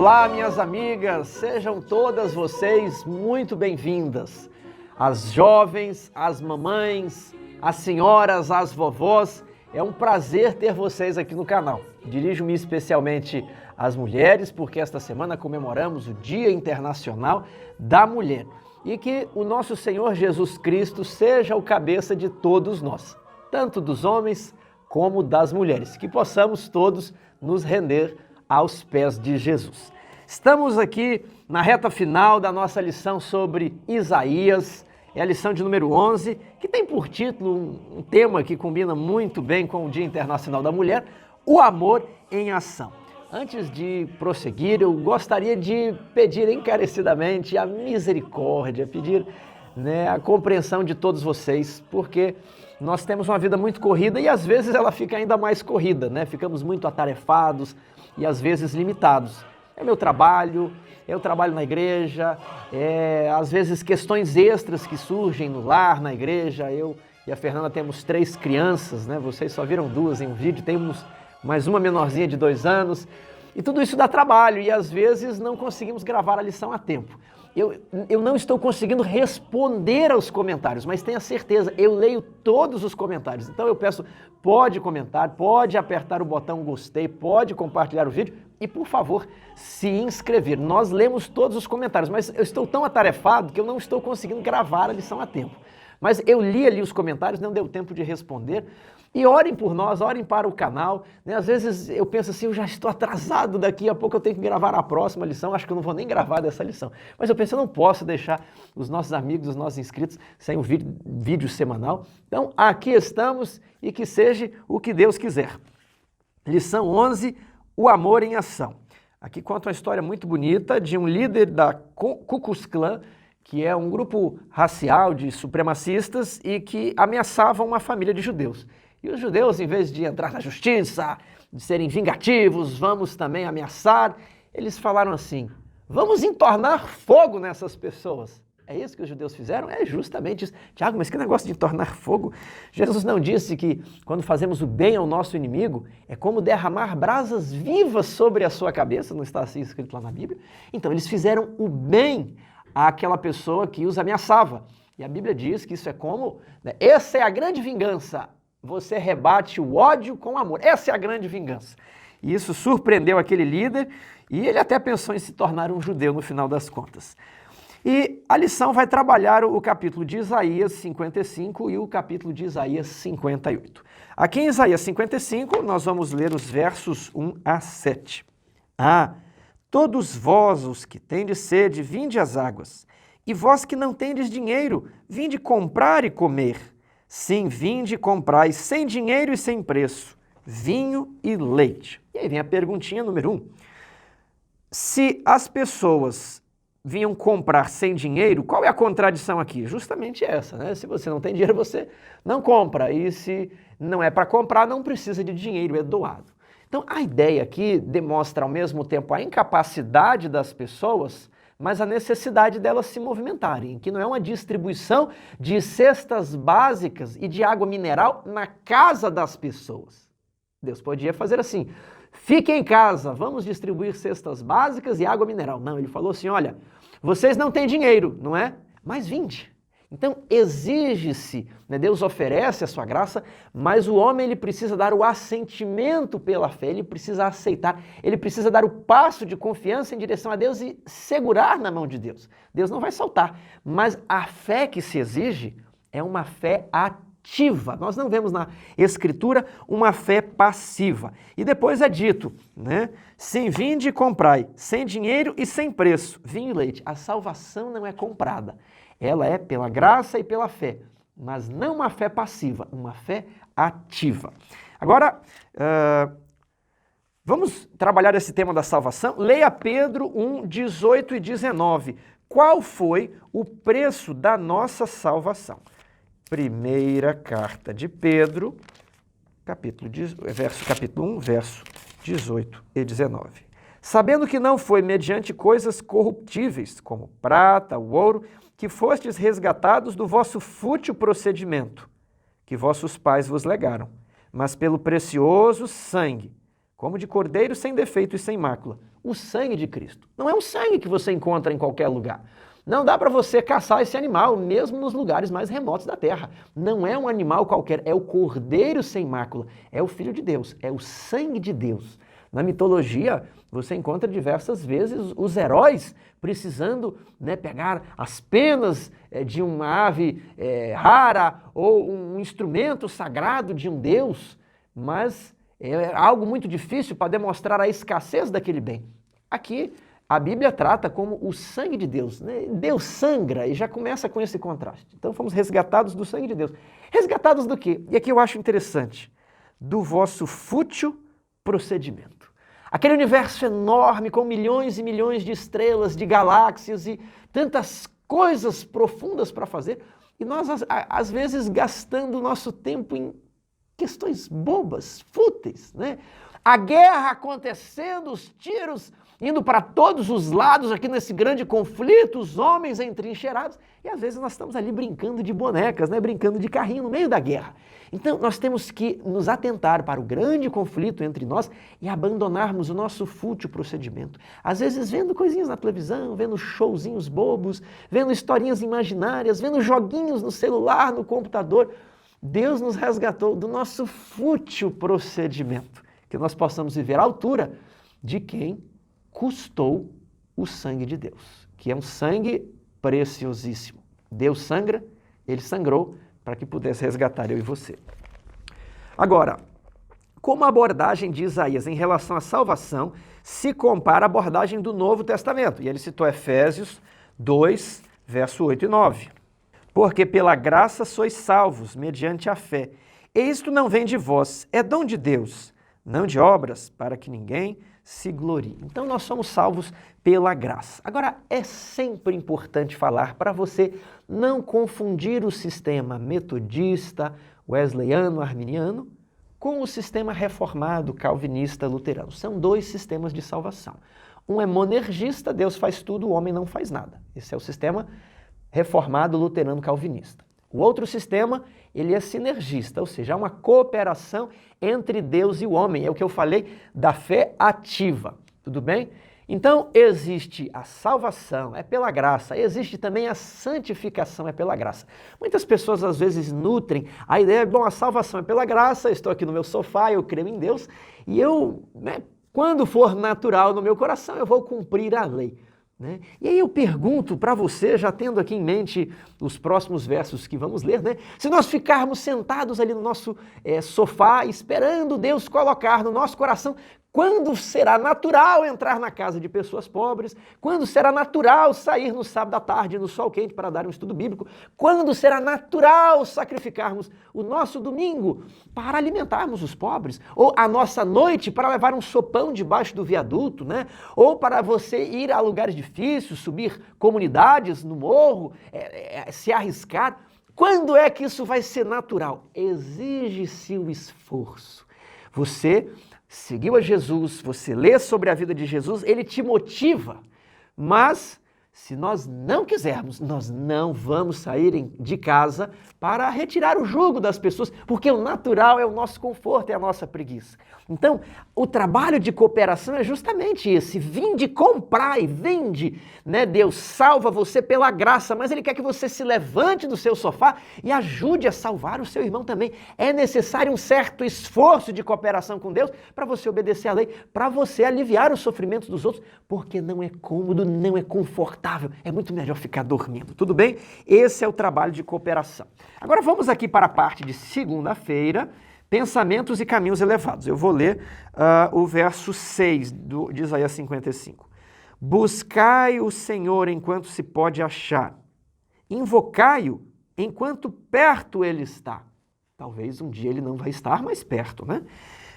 Olá, minhas amigas, sejam todas vocês muito bem-vindas. As jovens, as mamães, as senhoras, as vovós, é um prazer ter vocês aqui no canal. Dirijo-me especialmente às mulheres, porque esta semana comemoramos o Dia Internacional da Mulher. E que o nosso Senhor Jesus Cristo seja o cabeça de todos nós, tanto dos homens como das mulheres, que possamos todos nos render aos pés de Jesus. Estamos aqui na reta final da nossa lição sobre Isaías, é a lição de número 11, que tem por título um tema que combina muito bem com o Dia Internacional da Mulher, o amor em ação. Antes de prosseguir, eu gostaria de pedir encarecidamente a misericórdia, pedir a compreensão de todos vocês, porque nós temos uma vida muito corrida e às vezes ela fica ainda mais corrida, Ficamos muito atarefados e às vezes limitados. É meu trabalho, eu trabalho na igreja, às vezes questões extras que surgem no lar, na igreja. Eu e a Fernanda temos 3 crianças, Vocês só viram 2 em um vídeo, temos mais uma menorzinha de 2 anos. E tudo isso dá trabalho e às vezes não conseguimos gravar a lição a tempo. Eu não estou conseguindo responder aos comentários, mas tenha certeza, eu leio todos os comentários. Então eu peço, pode comentar, pode apertar o botão gostei, pode compartilhar o vídeo e, por favor, se inscrever. Nós lemos todos os comentários, mas eu estou tão atarefado que eu não estou conseguindo gravar a lição a tempo. Mas eu li ali os comentários, não deu tempo de responder. E orem por nós, orem para o canal. Às vezes eu penso assim, eu já estou atrasado, daqui a pouco eu tenho que gravar a próxima lição, acho que eu não vou nem gravar dessa lição. Mas eu penso, eu não posso deixar os nossos amigos, os nossos inscritos sem um vídeo semanal. Então aqui estamos e que seja o que Deus quiser. Lição 11, o amor em ação. Aqui conta uma história muito bonita de um líder da Ku Klux Klan, que é um grupo racial de supremacistas e que ameaçavam uma família de judeus. E os judeus, em vez de entrar na justiça, de serem vingativos, vamos também ameaçar, eles falaram assim, vamos entornar fogo nessas pessoas. É isso que os judeus fizeram? É justamente isso. Tiago, mas que negócio de entornar fogo? Jesus não disse que quando fazemos o bem ao nosso inimigo, é como derramar brasas vivas sobre a sua cabeça? Não está assim escrito lá na Bíblia? Então, eles fizeram o bem àquela pessoa que os ameaçava. E a Bíblia diz que isso é como, essa é a grande vingança. Você rebate o ódio com amor. Essa é a grande vingança. E isso surpreendeu aquele líder e ele até pensou em se tornar um judeu no final das contas. E a lição vai trabalhar o capítulo de Isaías 55 e o capítulo de Isaías 58. Aqui em Isaías 55 nós vamos ler os versos 1 a 7. Todos vós os que tendes sede, vinde às águas, e vós que não tendes dinheiro, vinde comprar e comer. Sim, vinde e comprai sem dinheiro e sem preço, vinho e leite. E aí vem a perguntinha número 1. Se as pessoas vinham comprar sem dinheiro, qual é a contradição aqui? Justamente essa, Se você não tem dinheiro, você não compra. E se não é para comprar, não precisa de dinheiro, é doado. Então, a ideia aqui demonstra ao mesmo tempo a incapacidade das pessoas, mas a necessidade delas se movimentarem, que não é uma distribuição de cestas básicas e de água mineral na casa das pessoas. Deus podia fazer assim, fiquem em casa, vamos distribuir cestas básicas e água mineral. Não, ele falou assim, olha, vocês não têm dinheiro, não é? Mas vinde. Então exige-se, Deus oferece a sua graça, mas o homem ele precisa dar o assentimento pela fé, ele precisa aceitar, ele precisa dar o passo de confiança em direção a Deus e segurar na mão de Deus. Deus não vai soltar, mas a fé que se exige é uma fé ativa. Nós não vemos na Escritura uma fé passiva. E depois é dito, Sim, vinde e comprai, sem dinheiro e sem preço, vinho e leite. A salvação não é comprada. Ela é pela graça e pela fé, mas não uma fé passiva, uma fé ativa. Agora, vamos trabalhar esse tema da salvação. Leia Pedro 1, 18 e 19. Qual foi o preço da nossa salvação? Carta de Pedro, capítulo 1, verso 18 e 19. Sabendo que não foi mediante coisas corruptíveis, como prata, o ouro, que fostes resgatados do vosso fútil procedimento, que vossos pais vos legaram, mas pelo precioso sangue, como de cordeiro sem defeito e sem mácula. O sangue de Cristo. Não é um sangue que você encontra em qualquer lugar. Não dá para você caçar esse animal, mesmo nos lugares mais remotos da terra. Não é um animal qualquer, é o cordeiro sem mácula, é o Filho de Deus, é o sangue de Deus. Na mitologia, você encontra diversas vezes os heróis precisando pegar as penas de uma ave rara ou um instrumento sagrado de um deus, mas é algo muito difícil para demonstrar a escassez daquele bem. Aqui, a Bíblia trata como o sangue de Deus. Deus sangra e já começa com esse contraste. Então fomos resgatados do sangue de Deus. Resgatados do quê? E aqui eu acho interessante. Do vosso fútil procedimento. Aquele universo enorme com milhões e milhões de estrelas, de galáxias e tantas coisas profundas para fazer. E nós, às vezes, gastando o nosso tempo em questões bobas, fúteis, né? A guerra acontecendo, os tiros indo para todos os lados aqui nesse grande conflito, os homens entrincheirados, e às vezes nós estamos ali brincando de bonecas, brincando de carrinho no meio da guerra. Então nós temos que nos atentar para o grande conflito entre nós e abandonarmos o nosso fútil procedimento. Às vezes vendo coisinhas na televisão, vendo showzinhos bobos, vendo historinhas imaginárias, vendo joguinhos no celular, no computador. Deus nos resgatou do nosso fútil procedimento, que nós possamos viver à altura de quem custou o sangue de Deus, que é um sangue preciosíssimo. Deus sangra, Ele sangrou para que pudesse resgatar eu e você. Agora, como a abordagem de Isaías em relação à salvação se compara à abordagem do Novo Testamento? E ele citou Efésios 2, verso 8 e 9. Porque pela graça sois salvos, mediante a fé. E isto não vem de vós, é dom de Deus, não de obras, para que ninguém se glorie. Então nós somos salvos pela graça. Agora, é sempre importante falar para você não confundir o sistema metodista, wesleyano, arminiano, com o sistema reformado, calvinista, luterano. São dois sistemas de salvação. Um é monergista, Deus faz tudo, o homem não faz nada. Esse é o sistema reformado, luterano, calvinista. O outro sistema, ele é sinergista, ou seja, há uma cooperação entre Deus e o homem. É o que eu falei da fé ativa, tudo bem? Então, existe a salvação, é pela graça. Existe também a santificação, é pela graça. Muitas pessoas, às vezes, nutrem a ideia, bom, a salvação é pela graça, estou aqui no meu sofá, eu creio em Deus, e eu, quando for natural no meu coração, eu vou cumprir a lei. E aí eu pergunto para você, já tendo aqui em mente os próximos versos que vamos ler, se nós ficarmos sentados ali no nosso sofá, esperando Deus colocar no nosso coração, quando será natural entrar na casa de pessoas pobres? Quando será natural sair no sábado à tarde, no sol quente, para dar um estudo bíblico? Quando será natural sacrificarmos o nosso domingo para alimentarmos os pobres? Ou a nossa noite para levar um sopão debaixo do viaduto? Ou para você ir a lugares difíceis, subir comunidades no morro, se arriscar? Quando é que isso vai ser natural? Exige-se o esforço. Você seguiu a Jesus, você lê sobre a vida de Jesus, ele te motiva, mas se nós não quisermos, nós não vamos sair de casa para retirar o jugo das pessoas, porque o natural é o nosso conforto, é a nossa preguiça. Então, o trabalho de cooperação é justamente esse, vinde comprar e vende, Deus salva você pela graça, mas Ele quer que você se levante do seu sofá e ajude a salvar o seu irmão também. É necessário um certo esforço de cooperação com Deus para você obedecer à lei, para você aliviar os sofrimentos dos outros, porque não é cômodo, não é confortável, é muito melhor ficar dormindo, tudo bem? Esse é o trabalho de cooperação. Agora vamos aqui para a parte de segunda-feira, pensamentos e caminhos elevados. Eu vou ler o verso 6 de Isaías 55. Buscai o Senhor enquanto se pode achar, invocai-o enquanto perto ele está. Talvez um dia ele não vai estar mais perto,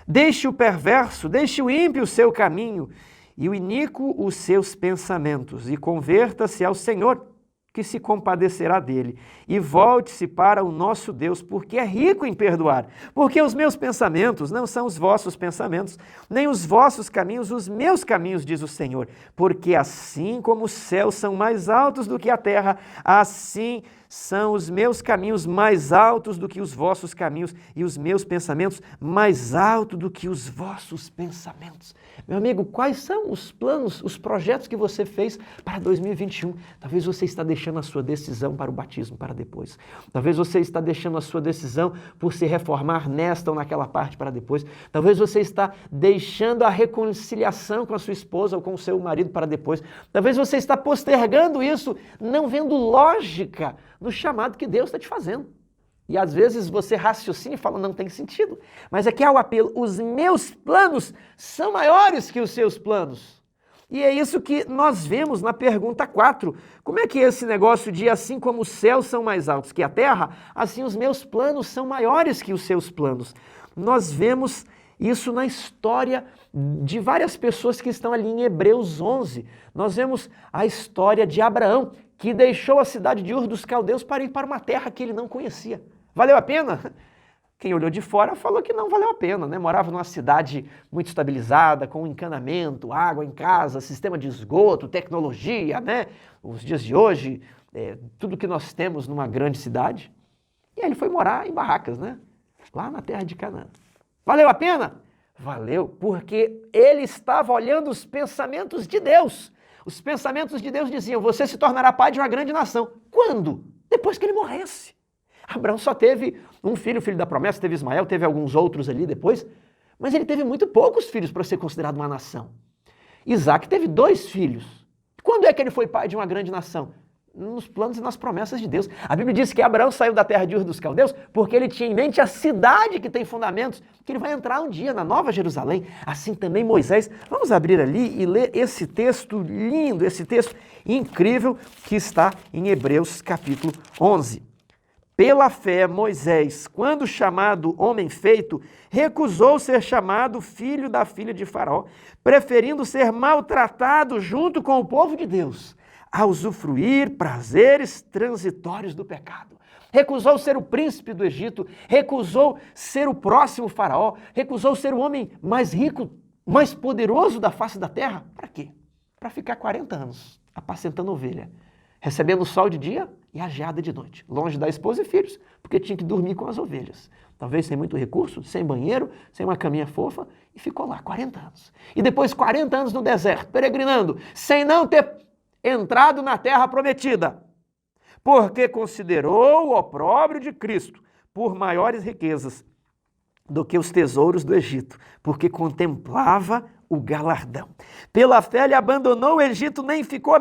Deixe o perverso, deixe o ímpio o seu caminho e o iníquo os seus pensamentos, e converta-se ao Senhor, que se compadecerá dele, e volte-se para o nosso Deus, porque é rico em perdoar. Porque os meus pensamentos não são os vossos pensamentos, nem os vossos caminhos os meus caminhos, diz o Senhor. Porque assim como os céus são mais altos do que a terra, assim são os meus caminhos mais altos do que os vossos caminhos e os meus pensamentos mais altos do que os vossos pensamentos. Meu amigo, quais são os planos, os projetos que você fez para 2021? Talvez você está deixando a sua decisão para o batismo para depois. Talvez você está deixando a sua decisão por se reformar nesta ou naquela parte para depois. Talvez você está deixando a reconciliação com a sua esposa ou com o seu marido para depois. Talvez você está postergando isso, não vendo lógica no chamado que Deus está te fazendo. E às vezes você raciocina e fala, não tem sentido. Mas aqui há o apelo, os meus planos são maiores que os seus planos. E é isso que nós vemos na pergunta 4. Como é que é esse negócio de assim como os céus são mais altos que a terra, assim os meus planos são maiores que os seus planos? Nós vemos isso na história de várias pessoas que estão ali em Hebreus 11. Nós vemos a história de Abraão, que deixou a cidade de Ur dos Caldeus para ir para uma terra que ele não conhecia. Valeu a pena? Quem olhou de fora falou que não valeu a pena, né? Morava numa cidade muito estabilizada, com encanamento, água em casa, sistema de esgoto, tecnologia, né? Os dias de hoje, tudo que nós temos numa grande cidade. E aí ele foi morar em barracas, né? Lá na terra de Canaã. Valeu a pena? Valeu, porque ele estava olhando os pensamentos de Deus. Os pensamentos de Deus diziam, você se tornará pai de uma grande nação. Quando? Depois que ele morresse. Abraão só teve um filho, o filho da promessa, teve Ismael, teve alguns outros ali depois, mas ele teve muito poucos filhos para ser considerado uma nação. Isaac teve 2 filhos. Quando é que ele foi pai de uma grande nação? Nos planos e nas promessas de Deus. A Bíblia diz que Abraão saiu da terra de Ur dos Caldeus porque ele tinha em mente a cidade que tem fundamentos, que ele vai entrar um dia na Nova Jerusalém. Assim também Moisés. Vamos abrir ali e ler esse texto lindo, esse texto incrível que está em Hebreus capítulo 11. Pela fé, Moisés, quando chamado homem feito, recusou ser chamado filho da filha de Faraó, preferindo ser maltratado junto com o povo de Deus, a usufruir prazeres transitórios do pecado. Recusou ser o príncipe do Egito, recusou ser o próximo faraó, recusou ser o homem mais rico, mais poderoso da face da terra. Para quê? Para ficar 40 anos apacentando ovelha, recebendo o sol de dia e a geada de noite, longe da esposa e filhos, porque tinha que dormir com as ovelhas. Talvez sem muito recurso, sem banheiro, sem uma caminha fofa, e ficou lá 40 anos. E depois 40 anos no deserto, peregrinando, sem não ter entrado na terra prometida, porque considerou o opróbrio de Cristo por maiores riquezas do que os tesouros do Egito, porque contemplava o galardão. Pela fé ele abandonou o Egito, nem ficou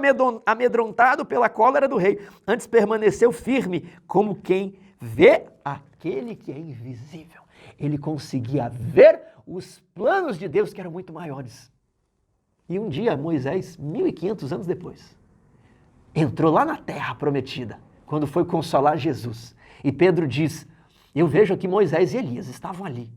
amedrontado pela cólera do rei, antes permaneceu firme, como quem vê aquele que é invisível. Ele conseguia ver os planos de Deus que eram muito maiores. E um dia, Moisés, 1500 anos depois, entrou lá na terra prometida, quando foi consolar Jesus. E Pedro diz, eu vejo que Moisés e Elias estavam ali.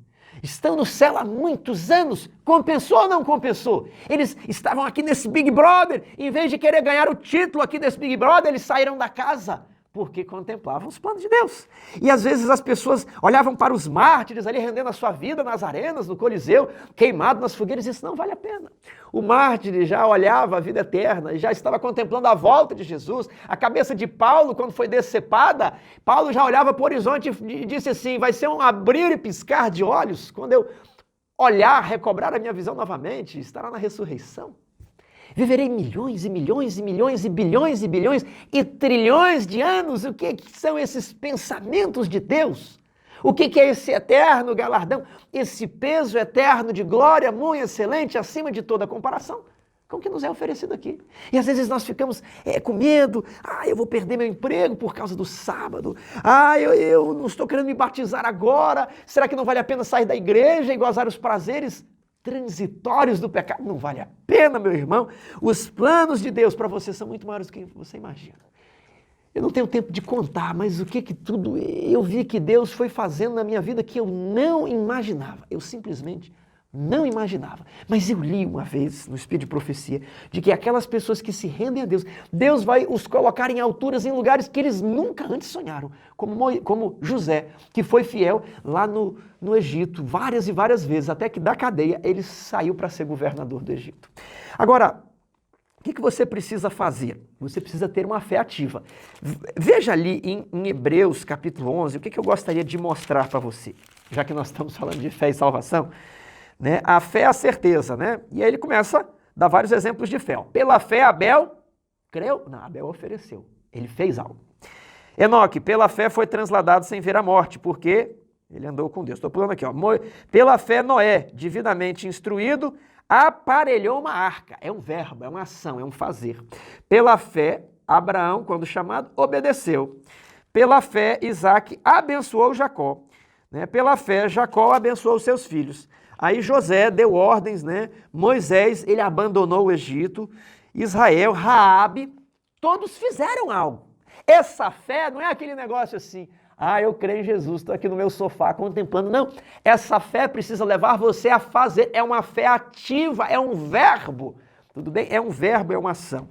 Estão no céu há muitos anos. Compensou ou não compensou? Eles estavam aqui nesse Big Brother. Em vez de querer ganhar o título aqui desse Big Brother, eles saíram da casa. Porque contemplavam os planos de Deus. E às vezes as pessoas olhavam para os mártires ali rendendo a sua vida nas arenas, no Coliseu, queimado nas fogueiras, e isso não vale a pena. O mártir já olhava a vida eterna e já estava contemplando a volta de Jesus. A cabeça de Paulo, quando foi decepada, Paulo já olhava para o horizonte e disse assim, vai ser um abrir e piscar de olhos, quando eu olhar, recobrar a minha visão novamente, estará na ressurreição. Viverei milhões e milhões e milhões e bilhões e bilhões e trilhões de anos. O que são esses pensamentos de Deus? O que é esse eterno galardão? Esse peso eterno de glória muito excelente, acima de toda comparação, com o que nos é oferecido aqui. E às vezes nós ficamos com medo. Eu vou perder meu emprego por causa do sábado. Eu não estou querendo me batizar agora. Será que não vale a pena sair da igreja e gozar os prazeres transitórios do pecado? Não vale a pena, meu irmão. Os planos de Deus para você são muito maiores do que você imagina. Eu não tenho tempo de contar, mas o que tudo eu vi que Deus foi fazendo na minha vida que eu não imaginava. Eu simplesmente não imaginava. Mas eu li uma vez no Espírito de Profecia de que aquelas pessoas que se rendem a Deus, Deus vai os colocar em alturas, em lugares que eles nunca antes sonharam. Como José, que foi fiel lá no Egito várias e várias vezes, até que da cadeia ele saiu para ser governador do Egito. Agora, O que você precisa fazer? Você precisa ter uma fé ativa. Veja ali em Hebreus capítulo 11, o que eu gostaria de mostrar para você, já que nós estamos falando de fé e salvação, né? A fé é a certeza, né? E aí ele começa a dar vários exemplos de fé. Pela fé, Abel creu? Não, Abel ofereceu. Ele fez algo. Enoque, pela fé foi transladado sem ver a morte, porque ele andou com Deus. Estou pulando aqui, ó. Pela fé, Noé, divinamente instruído, aparelhou uma arca. É um verbo, é uma ação, é um fazer. Pela fé, Abraão, quando chamado, obedeceu. Pela fé, Isaac abençoou Jacó. Né? Pela fé, Jacó abençoou seus filhos. Aí José deu ordens, né? Moisés, ele abandonou o Egito. Israel, Raabe, todos fizeram algo. Essa fé não é aquele negócio assim, eu creio em Jesus, estou aqui no meu sofá contemplando. Não, essa fé precisa levar você a fazer, é uma fé ativa, é um verbo, tudo bem? É um verbo, é uma ação.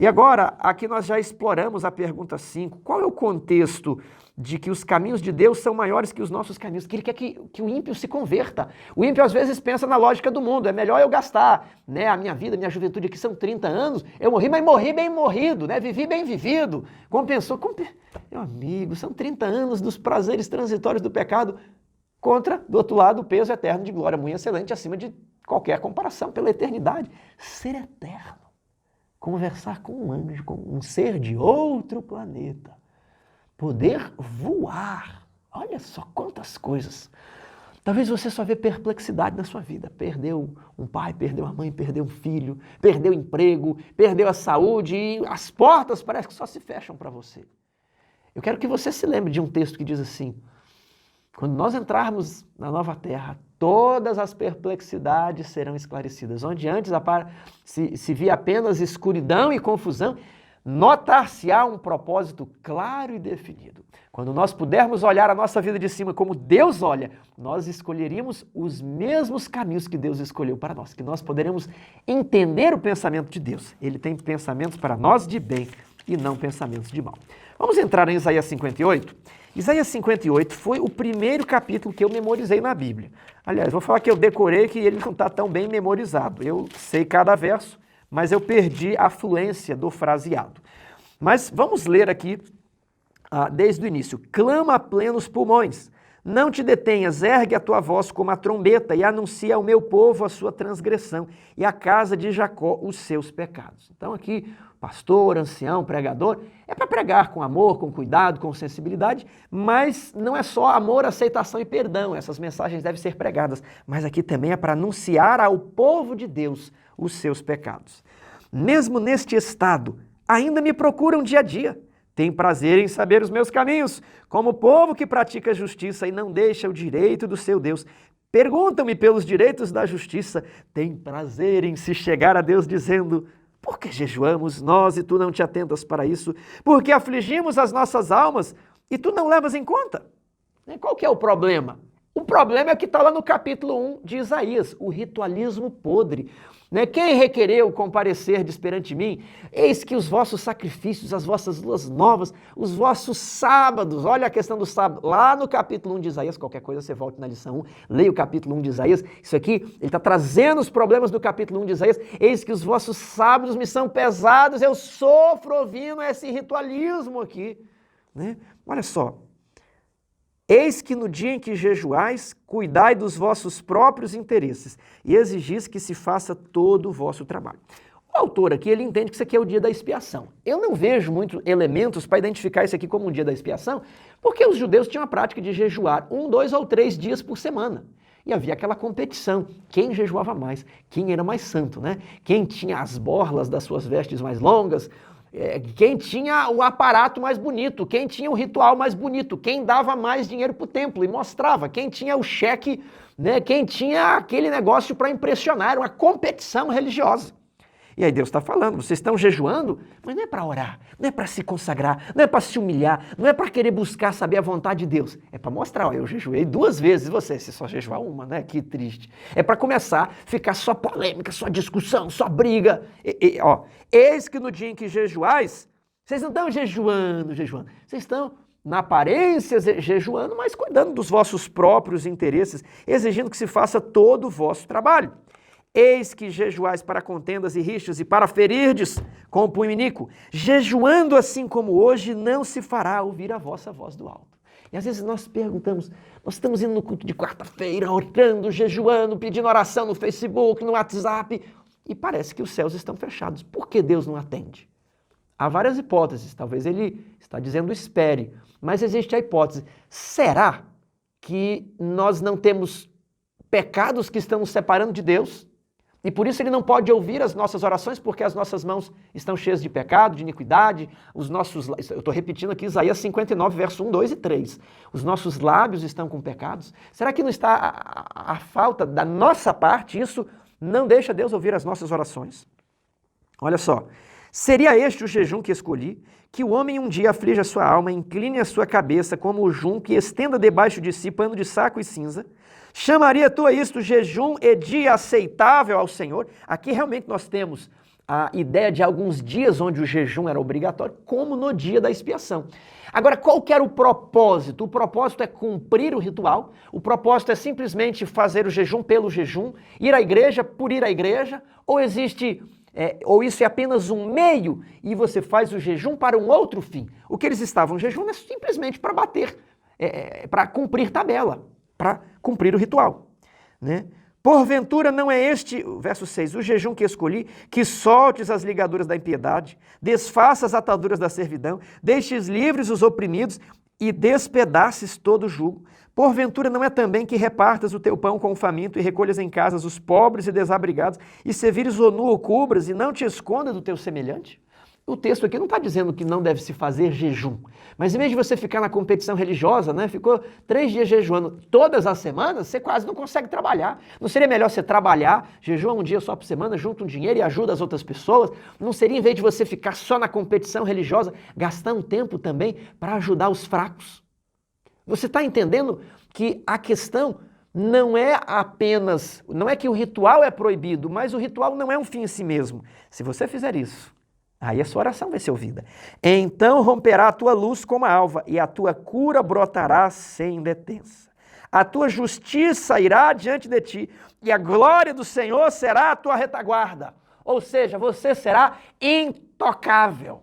E agora, aqui nós já exploramos a pergunta 5, qual é o contexto de que os caminhos de Deus são maiores que os nossos caminhos, que ele quer que o ímpio se converta. O ímpio às vezes pensa na lógica do mundo, é melhor eu gastar, né, a minha vida, a minha juventude aqui são 30 anos, eu morri, mas morri bem morrido, né, vivi bem vivido, compensou. Meu amigo, são 30 anos dos prazeres transitórios do pecado contra, do outro lado, o peso eterno de glória muito excelente, acima de qualquer comparação pela eternidade. Ser eterno, conversar com um anjo, com um ser de outro planeta. Poder voar. Olha só quantas coisas. Talvez você só vê perplexidade na sua vida. Perdeu um pai, perdeu uma mãe, perdeu um filho, perdeu o emprego, perdeu a saúde e as portas parece que só se fecham para você. Eu quero que você se lembre de um texto que diz assim: quando nós entrarmos na nova terra, todas as perplexidades serão esclarecidas. Onde antes se via apenas escuridão e confusão, notar-se-á um propósito claro e definido. Quando nós pudermos olhar a nossa vida de cima como Deus olha, nós escolheríamos os mesmos caminhos que Deus escolheu para nós, que nós poderemos entender o pensamento de Deus. Ele tem pensamentos para nós de bem e não pensamentos de mal. Vamos entrar em Isaías 58. Isaías 58 foi o primeiro capítulo que eu memorizei na Bíblia. Aliás, vou falar que eu decorei, que ele não está tão bem memorizado. Eu sei cada verso, mas eu perdi a fluência do fraseado. Mas vamos ler aqui desde o início. Clama a plenos pulmões, não te detenhas, ergue a tua voz como a trombeta e anuncia ao meu povo a sua transgressão e à casa de Jacó os seus pecados. Então aqui, pastor, ancião, pregador, é para pregar com amor, com cuidado, com sensibilidade, mas não é só amor, aceitação e perdão. Essas mensagens devem ser pregadas, mas aqui também é para anunciar ao povo de Deus os seus pecados. Mesmo neste estado, ainda me procuram dia a dia. Tem prazer em saber os meus caminhos, como o povo que pratica justiça e não deixa o direito do seu Deus. Perguntam-me pelos direitos da justiça. Tem prazer em se chegar a Deus dizendo: por que jejuamos nós e tu não te atentas para isso? Por que afligimos as nossas almas e tu não levas em conta? Qual que é o problema? O problema é o que está lá no capítulo 1 de Isaías, o ritualismo podre. Quem requereu comparecerdes perante mim? Eis que os vossos sacrifícios, as vossas luas novas, os vossos sábados, olha a questão do sábado, lá no capítulo 1 de Isaías, qualquer coisa você volte na lição 1, leia o capítulo 1 de Isaías, isso aqui, ele está trazendo os problemas do capítulo 1 de Isaías, eis que os vossos sábados me são pesados, eu sofro ouvindo esse ritualismo aqui. Olha só. Eis que no dia em que jejuais, cuidai dos vossos próprios interesses e exigis que se faça todo o vosso trabalho. O autor aqui, ele entende que isso aqui é o dia da expiação. Eu não vejo muitos elementos para identificar isso aqui como um dia da expiação, porque os judeus tinham a prática de jejuar 1, 2 ou 3 dias por semana. E havia aquela competição, quem jejuava mais, quem era mais santo, Quem tinha as borlas das suas vestes mais longas, quem tinha o aparato mais bonito, quem tinha o ritual mais bonito, quem dava mais dinheiro para o templo e mostrava, quem tinha o cheque, quem tinha aquele negócio para impressionar, era uma competição religiosa. E aí Deus está falando, vocês estão jejuando, mas não é para orar, não é para se consagrar, não é para se humilhar, não é para querer buscar saber a vontade de Deus. É para mostrar, eu jejuei 2 vezes, você só jejuar uma, Que triste. É para começar a ficar só polêmica, só discussão, só briga. Eis que no dia em que jejuais, vocês não estão jejuando, vocês estão na aparência jejuando, mas cuidando dos vossos próprios interesses, exigindo que se faça todo o vosso trabalho. Eis que jejuais para contendas e rixas e para ferirdes com o punho iníquo. Jejuando assim como hoje, não se fará ouvir a vossa voz do alto. E às vezes nós perguntamos, nós estamos indo no culto de quarta-feira, orando, jejuando, pedindo oração no Facebook, no WhatsApp, e parece que os céus estão fechados. Por que Deus não atende? Há várias hipóteses, talvez ele está dizendo espere, mas existe a hipótese, será que nós não temos pecados que estão nos separando de Deus? E por isso ele não pode ouvir as nossas orações, porque as nossas mãos estão cheias de pecado, de iniquidade, eu estou repetindo aqui Isaías 59, verso 1, 2 e 3. Os nossos lábios estão com pecados. Será que não está a falta da nossa parte? Isso não deixa Deus ouvir as nossas orações? Olha só, seria este o jejum que escolhi, que o homem um dia aflija a sua alma, incline a sua cabeça como o junco e estenda debaixo de si pano de saco e cinza? Chamaria tu a isto jejum e dia aceitável ao Senhor? Aqui realmente nós temos a ideia de alguns dias onde o jejum era obrigatório, como no dia da expiação. Agora, qual que era o propósito? O propósito é cumprir o ritual, o propósito é simplesmente fazer o jejum pelo jejum, ir à igreja por ir à igreja, ou ou isso é apenas um meio e você faz o jejum para um outro fim? O que eles estavam jejuando é simplesmente para bater, para cumprir tabela, para cumprir o ritual, né? Porventura não é este, verso 6, o jejum que escolhi, que soltes as ligaduras da impiedade, desfaça as ataduras da servidão, deixes livres os oprimidos e despedaces todo o jugo. Porventura não é também que repartas o teu pão com o faminto e recolhas em casas os pobres e desabrigados e se vires o nu ou cubras e não te esconda do teu semelhante? O texto aqui não está dizendo que não deve se fazer jejum, mas em vez de você ficar na competição religiosa, né, ficou 3 dias jejuando todas as semanas, você quase não consegue trabalhar. Não seria melhor você trabalhar, jejua um dia só por semana, junta um dinheiro e ajuda as outras pessoas? Não seria, em vez de você ficar só na competição religiosa, gastar um tempo também para ajudar os fracos? Você está entendendo que a questão não é que o ritual é proibido, mas o ritual não é um fim em si mesmo. Se você fizer isso, aí a sua oração vai ser ouvida. Então romperá a tua luz como a alva, e a tua cura brotará sem detença. A tua justiça irá diante de ti, e a glória do Senhor será a tua retaguarda. Ou seja, você será intocável.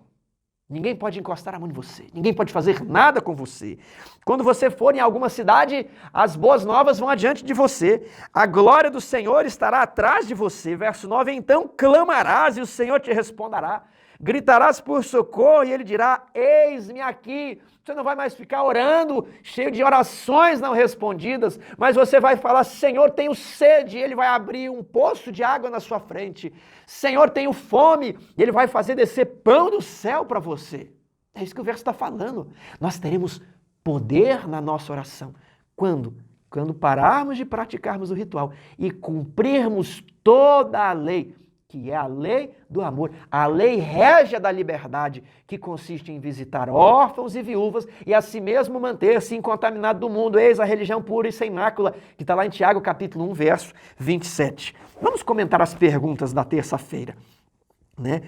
Ninguém pode encostar a mão em você, ninguém pode fazer nada com você. Quando você for em alguma cidade, as boas novas vão adiante de você. A glória do Senhor estará atrás de você. Verso 9, então clamarás e o Senhor te responderá. Gritarás por socorro e ele dirá, eis-me aqui. Você não vai mais ficar orando, cheio de orações não respondidas, mas você vai falar, Senhor, tenho sede, e ele vai abrir um poço de água na sua frente. Senhor, tenho fome, e ele vai fazer descer pão do céu para você. É isso que o verso está falando. Nós teremos poder na nossa oração. Quando? Quando pararmos de praticarmos o ritual e cumprirmos toda a lei, que é a lei do amor, a lei régia da liberdade, que consiste em visitar órfãos e viúvas e a si mesmo manter-se incontaminado do mundo. Eis a religião pura e sem mácula, que está lá em Tiago, capítulo 1, verso 27. Vamos comentar as perguntas da terça-feira, né?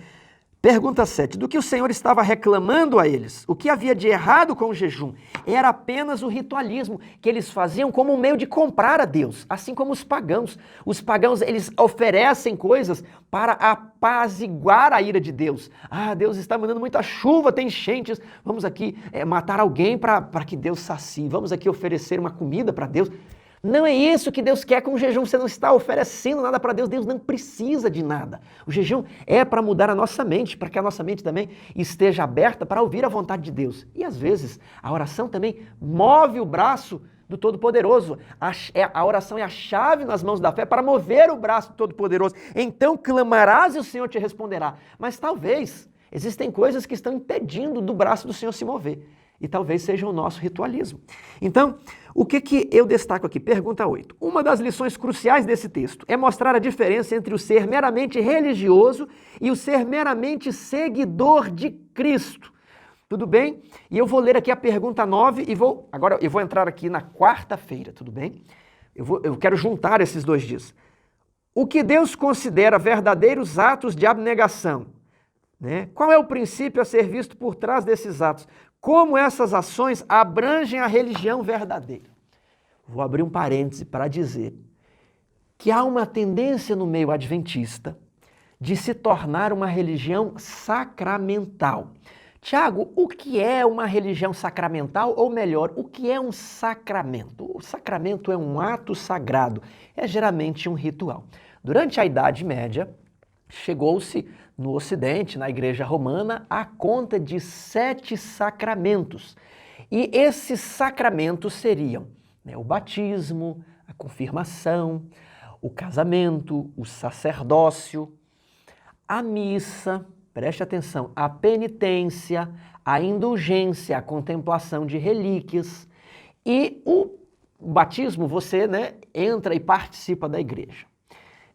Pergunta 7. Do que o Senhor estava reclamando a eles? O que havia de errado com o jejum? Era apenas o ritualismo que eles faziam como um meio de comprar a Deus, assim como os pagãos. Os pagãos, eles oferecem coisas para apaziguar a ira de Deus. Ah, Deus está mandando muita chuva, tem enchentes. Vamos aqui matar alguém para que Deus sacie. Vamos aqui oferecer uma comida para Deus. Não é isso que Deus quer com o jejum, você não está oferecendo nada para Deus, Deus não precisa de nada. O jejum é para mudar a nossa mente, para que a nossa mente também esteja aberta para ouvir a vontade de Deus. E às vezes a oração também move o braço do Todo-Poderoso. A oração é a chave nas mãos da fé para mover o braço do Todo-Poderoso. Então clamarás e o Senhor te responderá. Mas talvez existem coisas que estão impedindo do braço do Senhor se mover. E talvez seja o nosso ritualismo. Então, o que eu destaco aqui? Pergunta 8. Uma das lições cruciais desse texto é mostrar a diferença entre o ser meramente religioso e o ser meramente seguidor de Cristo. Tudo bem? E eu vou ler aqui a pergunta 9 e agora eu vou entrar aqui na quarta-feira, tudo bem? Eu quero juntar esses 2 dias. O que Deus considera verdadeiros atos de abnegação? Né? Qual é o princípio a ser visto por trás desses atos? Como essas ações abrangem a religião verdadeira? Vou abrir um parêntese para dizer que há uma tendência no meio adventista de se tornar uma religião sacramental. Tiago, o que é uma religião sacramental? Ou melhor, o que é um sacramento? O sacramento é um ato sagrado, é geralmente um ritual. Durante a Idade Média, chegou-se no Ocidente, na Igreja Romana, a conta de 7 sacramentos. E esses sacramentos seriam, o batismo, a confirmação, o casamento, o sacerdócio, a missa, preste atenção, a penitência, a indulgência, a contemplação de relíquias e o batismo, você entra e participa da igreja.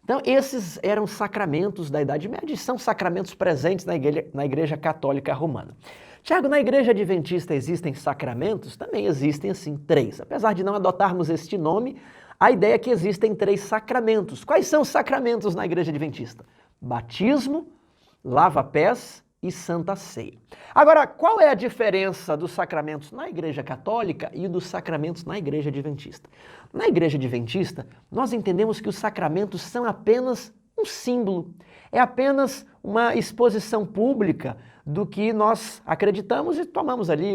Então, esses eram sacramentos da Idade Média e são sacramentos presentes na igreja Católica Romana. Tiago, na Igreja Adventista existem sacramentos? Também existem, assim, 3. Apesar de não adotarmos este nome, a ideia é que existem 3 sacramentos. Quais são os sacramentos na Igreja Adventista? Batismo, lava-pés e Santa Ceia. Agora, qual é a diferença dos sacramentos na Igreja Católica e dos sacramentos na Igreja Adventista? Na Igreja Adventista, nós entendemos que os sacramentos são apenas um símbolo, é apenas uma exposição pública do que nós acreditamos e tomamos ali,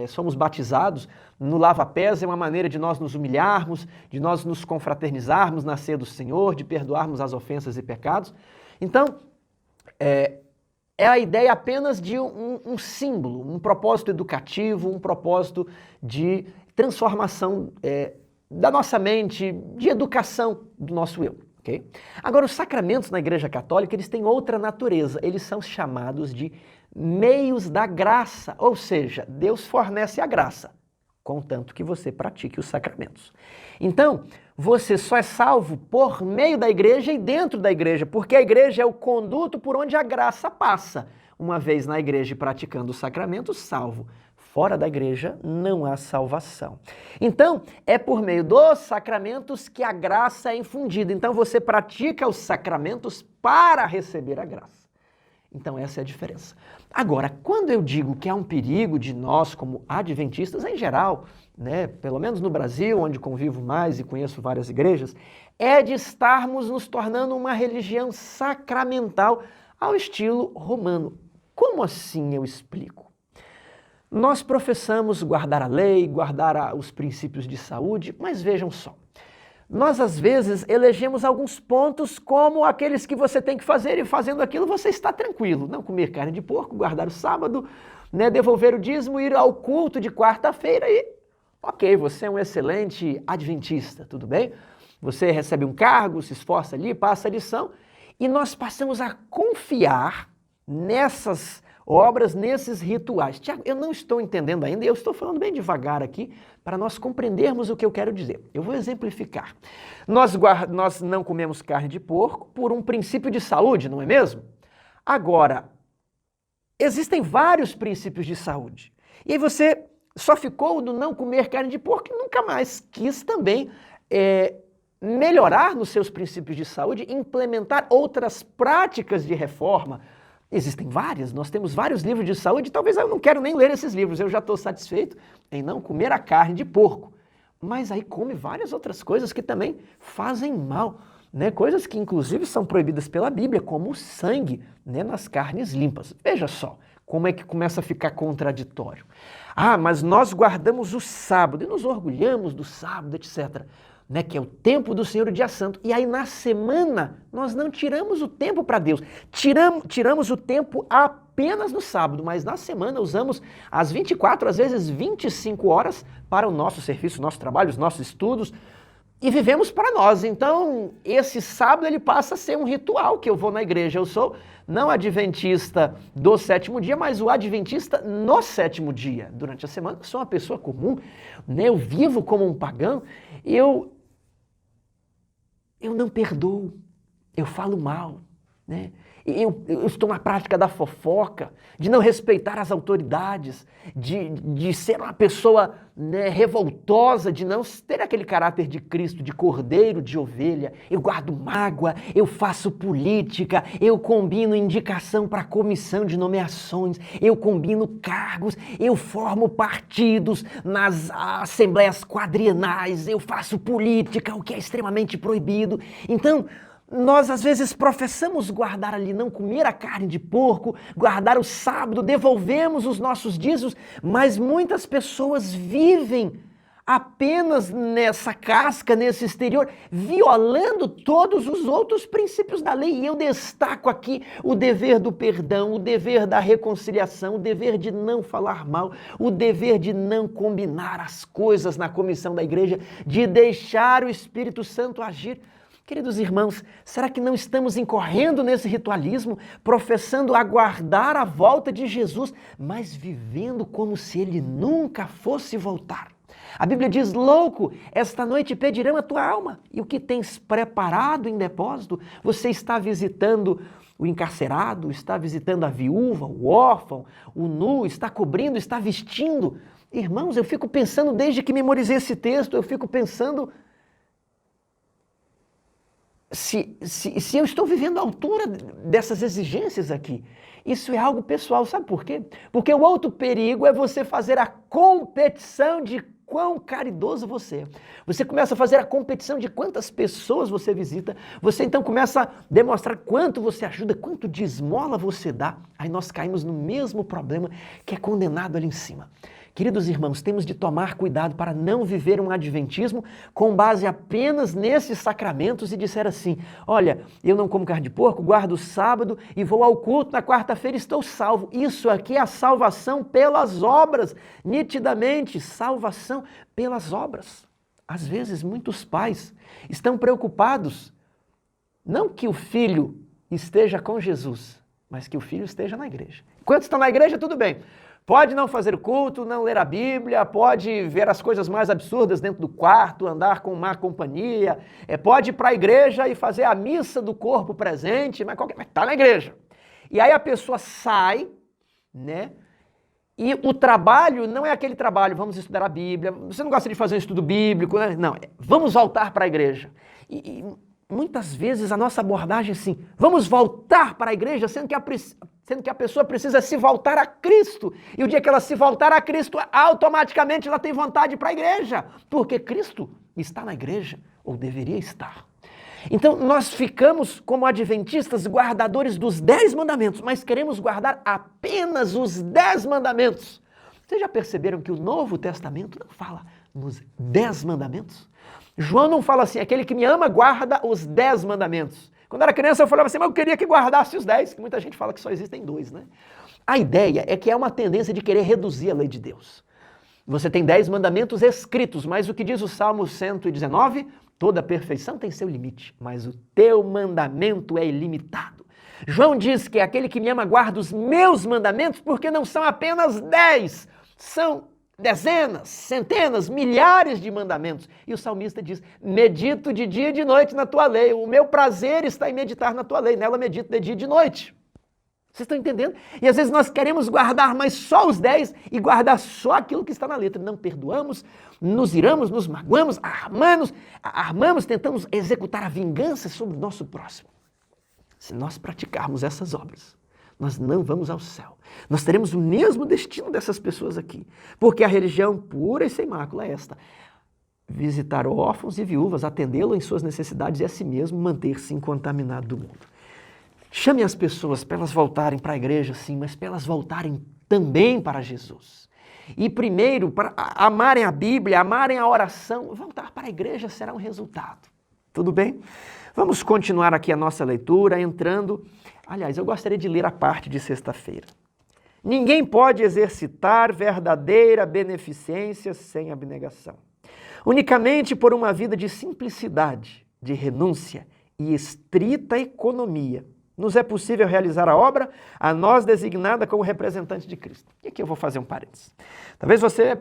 somos batizados. No lava-pés é uma maneira de nós nos humilharmos, de nós nos confraternizarmos na ceia do Senhor, de perdoarmos as ofensas e pecados. Então, é a ideia apenas de um símbolo, um propósito educativo, um propósito de transformação da nossa mente, de educação do nosso eu. Okay? Agora, os sacramentos na Igreja Católica, eles têm outra natureza, eles são chamados de meios da graça, ou seja, Deus fornece a graça, contanto que você pratique os sacramentos. Então, você só é salvo por meio da igreja e dentro da igreja, porque a igreja é o conduto por onde a graça passa. Uma vez na igreja praticando os sacramentos, salvo. Fora da igreja não há salvação. Então, é por meio dos sacramentos que a graça é infundida. Então, você pratica os sacramentos para receber a graça. Então, essa é a diferença. Agora, quando eu digo que há um perigo de nós, como adventistas em geral, pelo menos no Brasil, onde convivo mais e conheço várias igrejas, é de estarmos nos tornando uma religião sacramental ao estilo romano. Como assim eu explico? Nós professamos guardar a lei, guardar os princípios de saúde, mas vejam só. Nós, às vezes, elegemos alguns pontos como aqueles que você tem que fazer e fazendo aquilo você está tranquilo. Não comer carne de porco, guardar o sábado, devolver o dízimo, ir ao culto de quarta-feira e, ok, você é um excelente adventista, tudo bem? Você recebe um cargo, se esforça ali, passa a lição e nós passamos a confiar nessas obras, nesses rituais. Tiago, eu não estou entendendo ainda, eu estou falando bem devagar aqui para nós compreendermos o que eu quero dizer. Eu vou exemplificar. Nós não comemos carne de porco por um princípio de saúde, não é mesmo? Agora, existem vários princípios de saúde. E aí você só ficou do não comer carne de porco e nunca mais quis também melhorar nos seus princípios de saúde, implementar outras práticas de reforma. Existem várias, nós temos vários livros de saúde, talvez eu não quero nem ler esses livros, eu já estou satisfeito em não comer a carne de porco. Mas aí come várias outras coisas que também fazem mal, coisas que inclusive são proibidas pela Bíblia, como o sangue nas carnes limpas. Veja só como é que começa a ficar contraditório. Ah, mas nós guardamos o sábado e nos orgulhamos do sábado, etc., que é o tempo do Senhor, o dia santo. E aí na semana nós não tiramos o tempo para Deus. Tiramos o tempo apenas no sábado, mas na semana usamos as 24, às vezes 25 horas para o nosso serviço, o nosso trabalho, os nossos estudos e vivemos para nós. Então esse sábado ele passa a ser um ritual que eu vou na igreja. Eu sou não adventista do 7º dia, mas o adventista no 7º dia. Durante a semana eu sou uma pessoa comum, eu vivo como um pagão, eu não perdoo, eu falo mal, eu estou na prática da fofoca, de não respeitar as autoridades, de ser uma pessoa, né, revoltosa, de não ter aquele caráter de Cristo, de cordeiro, de ovelha. Eu guardo mágoa, eu faço política, eu combino indicação para comissão de nomeações, eu combino cargos, eu formo partidos nas assembleias quadrienais, eu faço política, o que é extremamente proibido. Então, nós às vezes professamos guardar ali, não comer a carne de porco, guardar o sábado, devolvemos os nossos dízimos, mas muitas pessoas vivem apenas nessa casca, nesse exterior, violando todos os outros princípios da lei. E eu destaco aqui o dever do perdão, o dever da reconciliação, o dever de não falar mal, o dever de não combinar as coisas na comissão da igreja, de deixar o Espírito Santo agir. Queridos irmãos, será que não estamos incorrendo nesse ritualismo, professando aguardar a volta de Jesus, mas vivendo como se ele nunca fosse voltar? A Bíblia diz: louco, esta noite pedirão a tua alma, e o que tens preparado em depósito? Você está visitando o encarcerado, está visitando a viúva, o órfão, o nu, está cobrindo, está vestindo. Irmãos, eu fico pensando, desde que memorizei esse texto, eu fico pensando se eu estou vivendo à altura dessas exigências aqui. Isso é algo pessoal, sabe por quê? Porque o outro perigo é você fazer a competição de quão caridoso você é. Você começa a fazer a competição de quantas pessoas você visita, você então começa a demonstrar quanto você ajuda, quanto de esmola você dá. Aí nós caímos no mesmo problema que é condenado ali em cima. Queridos irmãos, temos de tomar cuidado para não viver um adventismo com base apenas nesses sacramentos e disser assim: olha, eu não como carne de porco, guardo o sábado e vou ao culto na quarta-feira e estou salvo. Isso aqui é a salvação pelas obras, nitidamente, salvação pelas obras. Às vezes, muitos pais estão preocupados, não que o filho esteja com Jesus, mas que o filho esteja na igreja. Enquanto está na igreja, tudo bem. Pode não fazer o culto, não ler a Bíblia, pode ver as coisas mais absurdas dentro do quarto, andar com má companhia, pode ir para a igreja e fazer a missa do corpo presente, mas está na igreja. E aí a pessoa sai, né? E o trabalho não é aquele trabalho, vamos estudar a Bíblia, você não gosta de fazer um estudo bíblico, né? Não, vamos voltar para a igreja. E muitas vezes a nossa abordagem é assim: vamos voltar para a igreja, sendo que a pessoa precisa se voltar a Cristo. E o dia que ela se voltar a Cristo, automaticamente ela tem vontade para a igreja, porque Cristo está na igreja, ou deveria estar. Então nós ficamos como adventistas guardadores dos 10 mandamentos, mas queremos guardar apenas os 10 mandamentos. Vocês já perceberam que o Novo Testamento não fala nos 10 mandamentos? João não fala assim: aquele que me ama guarda os 10 mandamentos. Quando era criança eu falava assim: mas eu queria que guardasse os 10, que muita gente fala que só existem 2, né? A ideia é que é uma tendência de querer reduzir a lei de Deus. Você tem 10 mandamentos escritos, mas o que diz o Salmo 119? Toda perfeição tem seu limite, mas o teu mandamento é ilimitado. João diz que aquele que me ama guarda os meus mandamentos, porque não são apenas 10, são dezenas, centenas, milhares de mandamentos. E o salmista diz: medito de dia e de noite na tua lei. O meu prazer está em meditar na tua lei. Nela medito de dia e de noite. Vocês estão entendendo? E às vezes nós queremos guardar mais só os 10 e guardar só aquilo que está na letra. Não perdoamos, nos iramos, nos magoamos, armamos, tentamos executar a vingança sobre o nosso próximo. Se nós praticarmos essas obras, nós não vamos ao céu. Nós teremos o mesmo destino dessas pessoas aqui. Porque a religião pura e sem mácula é esta: visitar órfãos e viúvas, atendê-lo em suas necessidades e a si mesmo manter-se incontaminado do mundo. Chame as pessoas para elas voltarem para a igreja, sim, mas para elas voltarem também para Jesus. E primeiro, para amarem a Bíblia, amarem a oração, voltar para a igreja será um resultado. Tudo bem? Vamos continuar aqui a nossa leitura, entrando... Aliás, eu gostaria de ler a parte de sexta-feira. Ninguém pode exercitar verdadeira beneficência sem abnegação. Unicamente por uma vida de simplicidade, de renúncia e estrita economia nos é possível realizar a obra, a nós designada como representante de Cristo. E aqui eu vou fazer um parênteses. Talvez você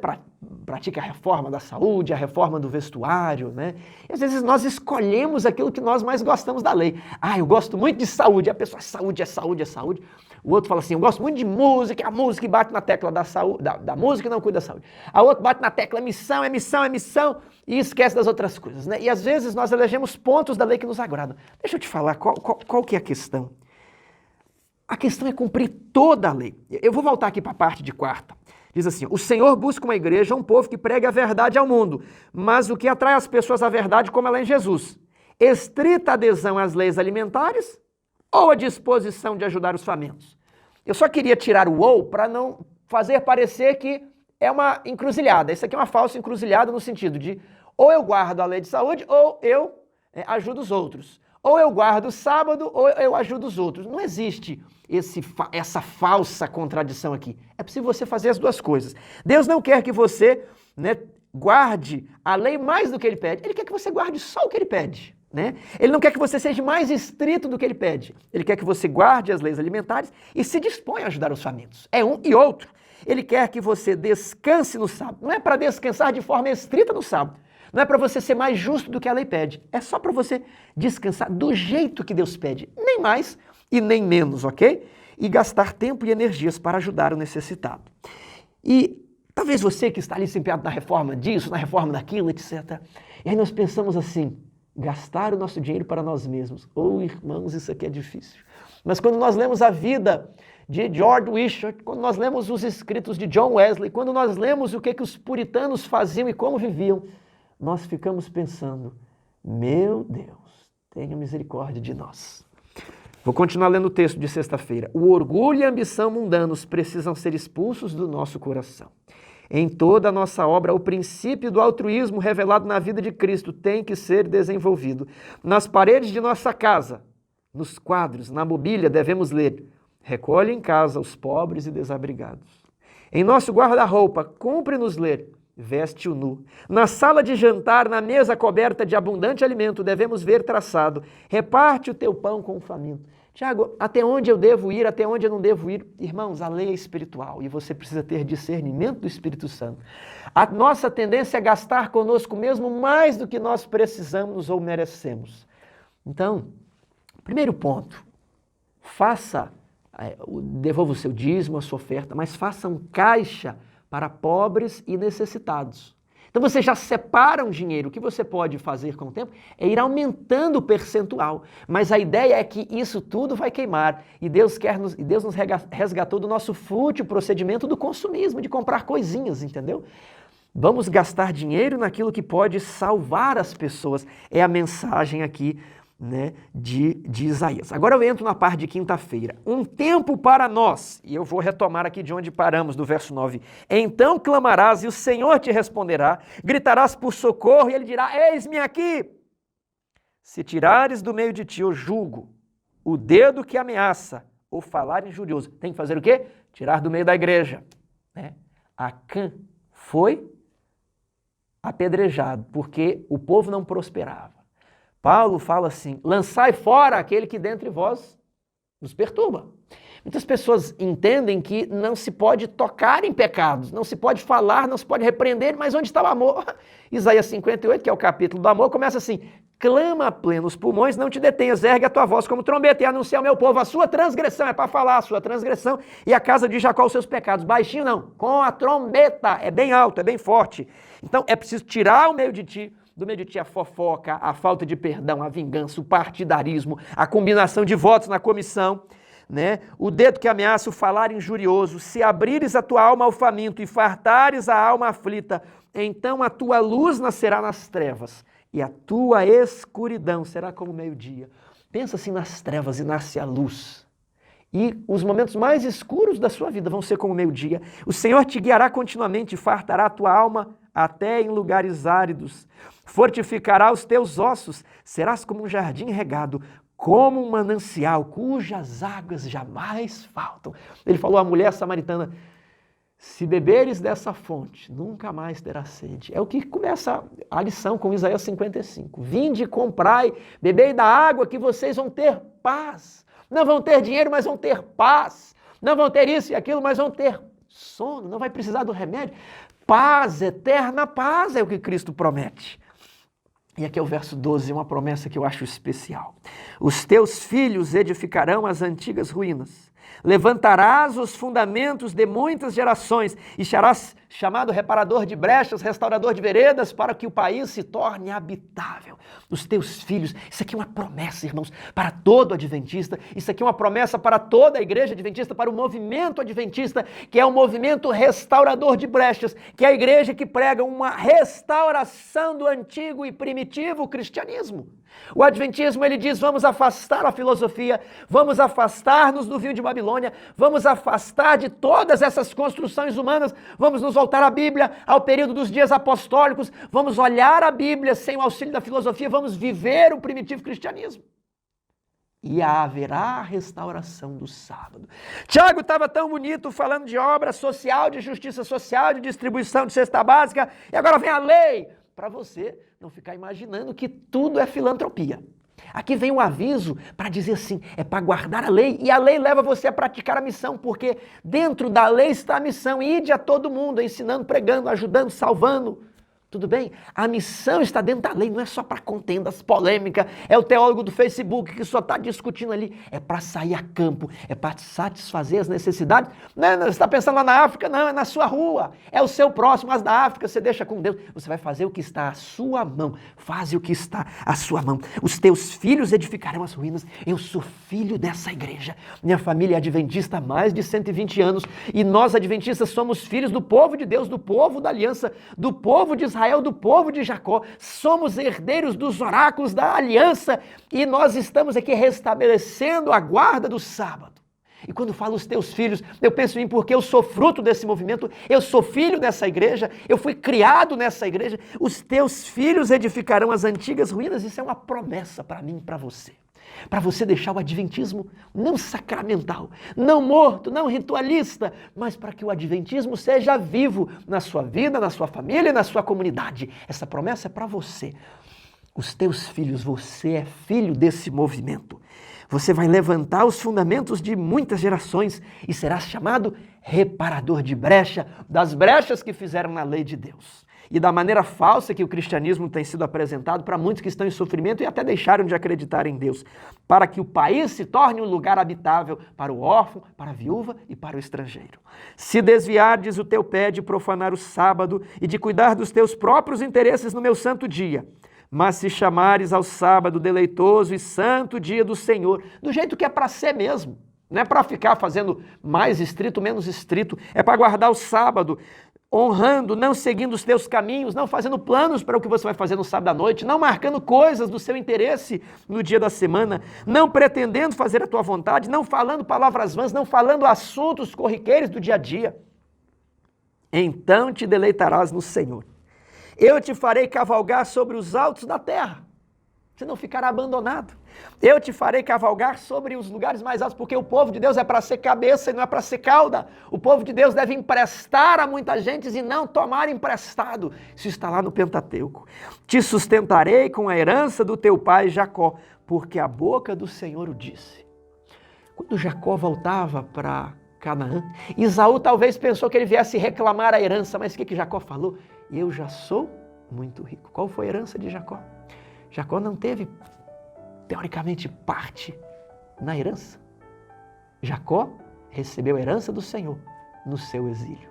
pratique a reforma da saúde, a reforma do vestuário, né? E às vezes nós escolhemos aquilo que nós mais gostamos da lei. Eu gosto muito de saúde. A pessoa, saúde é saúde, é saúde. O outro fala assim, eu gosto muito de música, a música e bate na tecla da saúde, da música e não cuida da saúde. A outra bate na tecla missão, é missão, é missão, e esquece das outras coisas, né? E às vezes nós elegemos pontos da lei que nos agradam. Deixa eu te falar, qual que é a questão? A questão é cumprir toda a lei. Eu vou voltar aqui para a parte de quarta. Diz assim, o Senhor busca uma igreja, um povo que pregue a verdade ao mundo, mas o que atrai as pessoas à verdade como ela é em Jesus? Estrita adesão às leis alimentares ou a disposição de ajudar os famintos? Eu só queria tirar o ou para não fazer parecer que é uma encruzilhada. Isso aqui é uma falsa encruzilhada no sentido de ou eu guardo a lei de saúde ou eu ajudo os outros. Ou eu guardo o sábado ou eu ajudo os outros. Não existe essa falsa contradição aqui. É possível você fazer as duas coisas. Deus não quer que você guarde a lei mais do que Ele pede. Ele quer que você guarde só o que Ele pede. Né? Ele não quer que você seja mais estrito do que Ele pede. Ele quer que você guarde as leis alimentares e se dispõe a ajudar os famintos. É um e outro. Ele quer que você descanse no sábado. Não é para descansar de forma estrita no sábado. Não é para você ser mais justo do que a lei pede. É só para você descansar do jeito que Deus pede. Nem mais e nem menos, ok? E gastar tempo e energias para ajudar o necessitado. E talvez você que está ali se empenhado na reforma disso, na reforma daquilo, etc. E aí nós pensamos assim, gastar o nosso dinheiro para nós mesmos. Irmãos, isso aqui é difícil. Mas quando nós lemos a vida de George Wishart, quando nós lemos os escritos de John Wesley, quando nós lemos o que os puritanos faziam e como viviam, nós ficamos pensando, meu Deus, tenha misericórdia de nós. Vou continuar lendo o texto de sexta-feira. O orgulho e a ambição mundanos precisam ser expulsos do nosso coração. Em toda a nossa obra, o princípio do altruísmo revelado na vida de Cristo tem que ser desenvolvido. Nas paredes de nossa casa, nos quadros, na mobília, devemos ler: recolhe em casa os pobres e desabrigados. Em nosso guarda-roupa, cumpre-nos ler: veste-o nu. Na sala de jantar, na mesa coberta de abundante alimento, devemos ver traçado: reparte o teu pão com o faminto. Tiago, até onde eu devo ir, até onde eu não devo ir? Irmãos, a lei é espiritual e você precisa ter discernimento do Espírito Santo. A nossa tendência é gastar conosco mesmo mais do que nós precisamos ou merecemos. Então, primeiro ponto, devolva o seu dízimo, a sua oferta, mas faça um caixa para pobres e necessitados. Então você já separa um dinheiro. O que você pode fazer com o tempo é ir aumentando o percentual. Mas a ideia é que isso tudo vai queimar. E Deus nos resgatou do nosso fútil procedimento do consumismo, de comprar coisinhas, entendeu? Vamos gastar dinheiro naquilo que pode salvar as pessoas. É a mensagem aqui, né, de Isaías. Agora eu entro na parte de quinta-feira. Um tempo para nós, e eu vou retomar aqui de onde paramos, do verso 9. Então clamarás e o Senhor te responderá, gritarás por socorro e Ele dirá, eis-me aqui. Se tirares do meio de ti o jugo, o dedo que ameaça, ou falar injurioso, tem que fazer o quê? Tirar do meio da igreja. Né? Acã foi apedrejado, porque o povo não prosperava. Paulo fala assim, lançai fora aquele que dentre vós nos perturba. Muitas pessoas entendem que não se pode tocar em pecados, não se pode falar, não se pode repreender, mas onde está o amor? Isaías 58, que é o capítulo do amor, começa assim, clama a plenos pulmões, não te detenhas, ergue a tua voz como trombeta e anuncia ao meu povo a sua transgressão, é para falar a sua transgressão, e a casa de Jacó os seus pecados. Baixinho não, com a trombeta, é bem alto, é bem forte. Então é preciso tirar o meio de ti, do meio de ti a fofoca, a falta de perdão, a vingança, o partidarismo, a combinação de votos na comissão, né? O dedo que ameaça, o falar injurioso. Se abrires a tua alma ao faminto e fartares a alma aflita, então a tua luz nascerá nas trevas e a tua escuridão será como meio-dia. Pensa assim nas trevas e nasce a luz. E os momentos mais escuros da sua vida vão ser como meio-dia. O Senhor te guiará continuamente e fartará a tua alma até em lugares áridos. Fortificará os teus ossos, serás como um jardim regado, como um manancial cujas águas jamais faltam. Ele falou à mulher samaritana, se beberes dessa fonte, nunca mais terás sede. É o que começa a lição com Isaías 55. Vinde, comprai, bebei da água que vocês vão ter paz. Não vão ter dinheiro, mas vão ter paz. Não vão ter isso e aquilo, mas vão ter sono. Não vai precisar do remédio. Paz, eterna paz é o que Cristo promete. E aqui é o verso 12, uma promessa que eu acho especial. Os teus filhos edificarão as antigas ruínas. Levantarás os fundamentos de muitas gerações e serás chamado reparador de brechas, restaurador de veredas, para que o país se torne habitável. Os teus filhos, isso aqui é uma promessa, irmãos, para todo adventista, isso aqui é uma promessa para toda a igreja adventista, para o movimento adventista, que é um movimento restaurador de brechas, que é a igreja que prega uma restauração do antigo e primitivo cristianismo. O adventismo, ele diz, vamos afastar a filosofia, vamos afastar-nos do vinho de Babilônia, vamos afastar de todas essas construções humanas, vamos nos voltar à Bíblia, ao período dos dias apostólicos, vamos olhar a Bíblia sem o auxílio da filosofia, vamos viver o primitivo cristianismo. E haverá restauração do sábado. Tiago estava tão bonito falando de obra social, de justiça social, de distribuição de cesta básica, e agora vem a lei, para você não ficar imaginando que tudo é filantropia. Aqui vem um aviso para dizer assim, é para guardar a lei, e a lei leva você a praticar a missão, porque dentro da lei está a missão, ide a todo mundo, ensinando, pregando, ajudando, salvando. Tudo bem? A missão está dentro da lei, não é só para contendas, polêmica, é o teólogo do Facebook que só está discutindo ali, é para sair a campo, é para satisfazer as necessidades. Não, você está pensando lá na África? Não, é na sua rua, é o seu próximo, mas da África você deixa com Deus, você vai fazer o que está à sua mão, faz o que está à sua mão. Os teus filhos edificarão as ruínas, eu sou filho dessa igreja, minha família é adventista há mais de 120 anos, e nós adventistas somos filhos do povo de Deus, do povo da aliança, do povo de Israel, do povo de Jacó, somos herdeiros dos oráculos da aliança e nós estamos aqui restabelecendo a guarda do sábado. E quando falo os teus filhos, eu penso em mim porque eu sou fruto desse movimento, eu sou filho dessa igreja, eu fui criado nessa igreja, os teus filhos edificarão as antigas ruínas, isso é uma promessa para mim e para você. Para você deixar o adventismo não sacramental, não morto, não ritualista, mas para que o adventismo seja vivo na sua vida, na sua família e na sua comunidade. Essa promessa é para você. Os teus filhos, você é filho desse movimento. Você vai levantar os fundamentos de muitas gerações e serás chamado reparador de brecha, das brechas que fizeram na lei de Deus. E da maneira falsa que o cristianismo tem sido apresentado para muitos que estão em sofrimento e até deixaram de acreditar em Deus, para que o país se torne um lugar habitável para o órfão, para a viúva e para o estrangeiro. Se desviardes o teu pé de profanar o sábado e de cuidar dos teus próprios interesses no meu santo dia, mas se chamares ao sábado deleitoso e santo dia do Senhor, do jeito que é para ser mesmo, não é para ficar fazendo mais estrito, menos estrito, é para guardar o sábado, honrando, não seguindo os teus caminhos, não fazendo planos para o que você vai fazer no sábado à noite, não marcando coisas do seu interesse no dia da semana, não pretendendo fazer a tua vontade, não falando palavras vãs, não falando assuntos corriqueiros do dia a dia. Então te deleitarás no Senhor. Eu te farei cavalgar sobre os altos da terra. Você não ficará abandonado. Eu te farei cavalgar sobre os lugares mais altos, porque o povo de Deus é para ser cabeça e não é para ser cauda. O povo de Deus deve emprestar a muita gente e não tomar emprestado. Isso está lá no Pentateuco. Te sustentarei com a herança do teu pai Jacó, porque a boca do Senhor o disse. Quando Jacó voltava para Canaã, Esaú talvez pensou que ele viesse reclamar a herança, mas o que Jacó falou? Eu já sou muito rico. Qual foi a herança de Jacó? Jacó não teve, teoricamente, parte na herança. Jacó recebeu a herança do Senhor no seu exílio.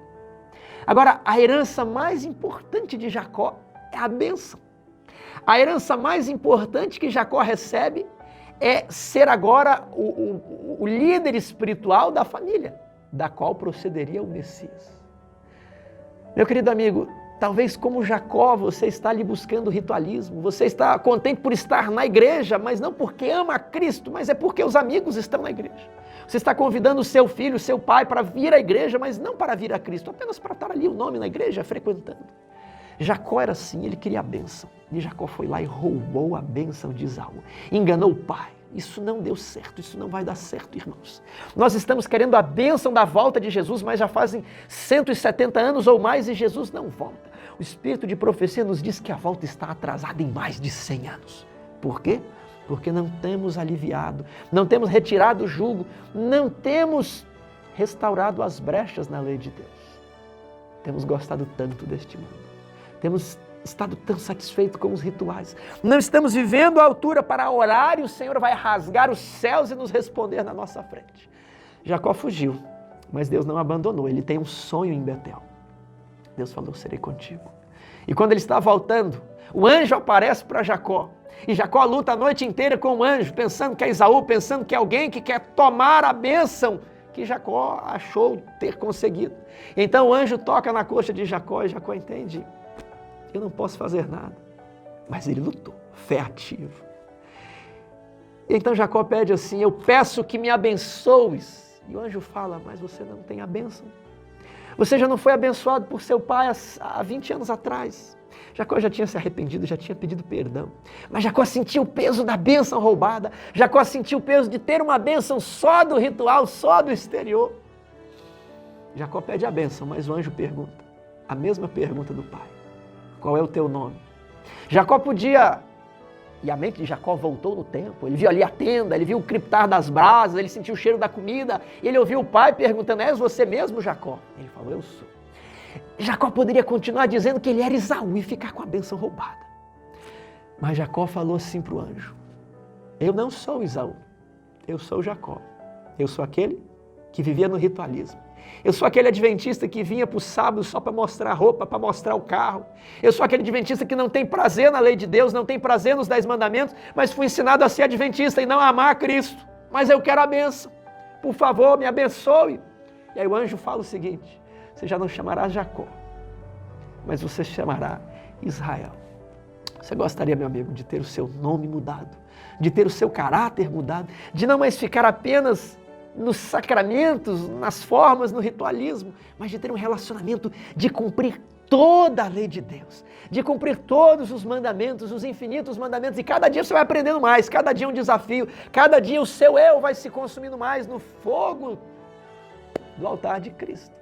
Agora, a herança mais importante de Jacó é a bênção. A herança mais importante que Jacó recebe é ser agora o líder espiritual da família, da qual procederia o Messias. Meu querido amigo, talvez como Jacó, você está ali buscando ritualismo, você está contente por estar na igreja, mas não porque ama a Cristo, mas é porque os amigos estão na igreja. Você está convidando o seu filho, o seu pai para vir à igreja, mas não para vir a Cristo, apenas para estar ali o nome na igreja, frequentando. Jacó era assim, ele queria a bênção. E Jacó foi lá e roubou a bênção de Esaú. Enganou o pai. Isso não deu certo, isso não vai dar certo, irmãos. Nós estamos querendo a bênção da volta de Jesus, mas já fazem 170 anos ou mais e Jesus não volta. O espírito de profecia nos diz que a volta está atrasada em mais de 100 anos. Por quê? porque não temos aliviado, não temos retirado o jugo, não temos restaurado as brechas na lei de Deus. Temos gostado tanto deste mundo, temos estado tão satisfeitos com os rituais, não estamos vivendo à altura para orar e o Senhor vai rasgar os céus e nos responder na nossa frente. Jacó fugiu, mas Deus não abandonou, ele tem um sonho em Betel. Deus falou, serei contigo. E quando ele está voltando, o anjo aparece para Jacó. E Jacó luta a noite inteira com o anjo, pensando que é Esaú, pensando que é alguém que quer tomar a bênção que Jacó achou ter conseguido. Então o anjo toca na coxa de Jacó e Jacó entende, eu não posso fazer nada. Mas ele lutou, fé ativa. Então Jacó pede assim, eu peço que me abençoes. E o anjo fala, mas você não tem a bênção. Você já não foi abençoado por seu pai há 20 anos atrás. Jacó já tinha se arrependido, já tinha pedido perdão. Mas Jacó sentiu o peso da bênção roubada. Jacó sentiu o peso de ter uma bênção só do ritual, só do exterior. Jacó pede a bênção, mas o anjo pergunta, a mesma pergunta do pai. Qual é o teu nome? Jacó podia... E a mente de Jacó voltou no tempo, ele viu ali a tenda, ele viu o creptar das brasas, ele sentiu o cheiro da comida, e ele ouviu o pai perguntando, és você mesmo, Jacó? Ele falou, eu sou. Jacó poderia continuar dizendo que ele era Esaú e ficar com a bênção roubada. Mas Jacó falou assim para o anjo, eu não sou Esaú, eu sou Jacó, eu sou aquele que vivia no ritualismo. Eu sou aquele adventista que vinha para o sábado só para mostrar a roupa, para mostrar o carro. Eu sou aquele adventista que não tem prazer na lei de Deus, não tem prazer nos 10 mandamentos, mas fui ensinado a ser adventista e não a amar Cristo. Mas eu quero a bênção. Por favor, me abençoe. E aí o anjo fala o seguinte, você já não chamará Jacó, mas você chamará Israel. Você gostaria, meu amigo, de ter o seu nome mudado, de ter o seu caráter mudado, de não mais ficar apenas nos sacramentos, nas formas, no ritualismo, mas de ter um relacionamento, de cumprir toda a lei de Deus, de cumprir todos os mandamentos, os infinitos mandamentos, e cada dia você vai aprendendo mais, cada dia é um desafio, cada dia o seu eu vai se consumindo mais no fogo do altar de Cristo.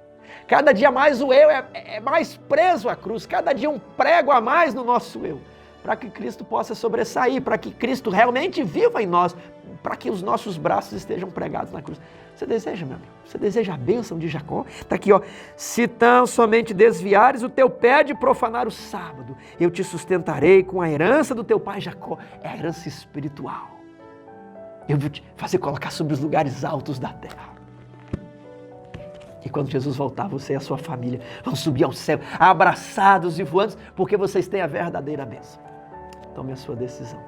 Cada dia mais o eu é mais preso à cruz, cada dia um prego a mais no nosso eu, para que Cristo possa sobressair, para que Cristo realmente viva em nós, para que os nossos braços estejam pregados na cruz. Você deseja, meu amigo? Você deseja a bênção de Jacó? Está aqui, ó. Se tão somente desviares o teu pé de profanar o sábado, eu te sustentarei com a herança do teu pai Jacó. É a herança espiritual. Eu vou te fazer colocar sobre os lugares altos da terra. E quando Jesus voltar, você e a sua família vão subir ao céu, abraçados e voando, porque vocês têm a verdadeira bênção. Tome a sua decisão.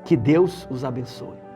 Que Deus os abençoe.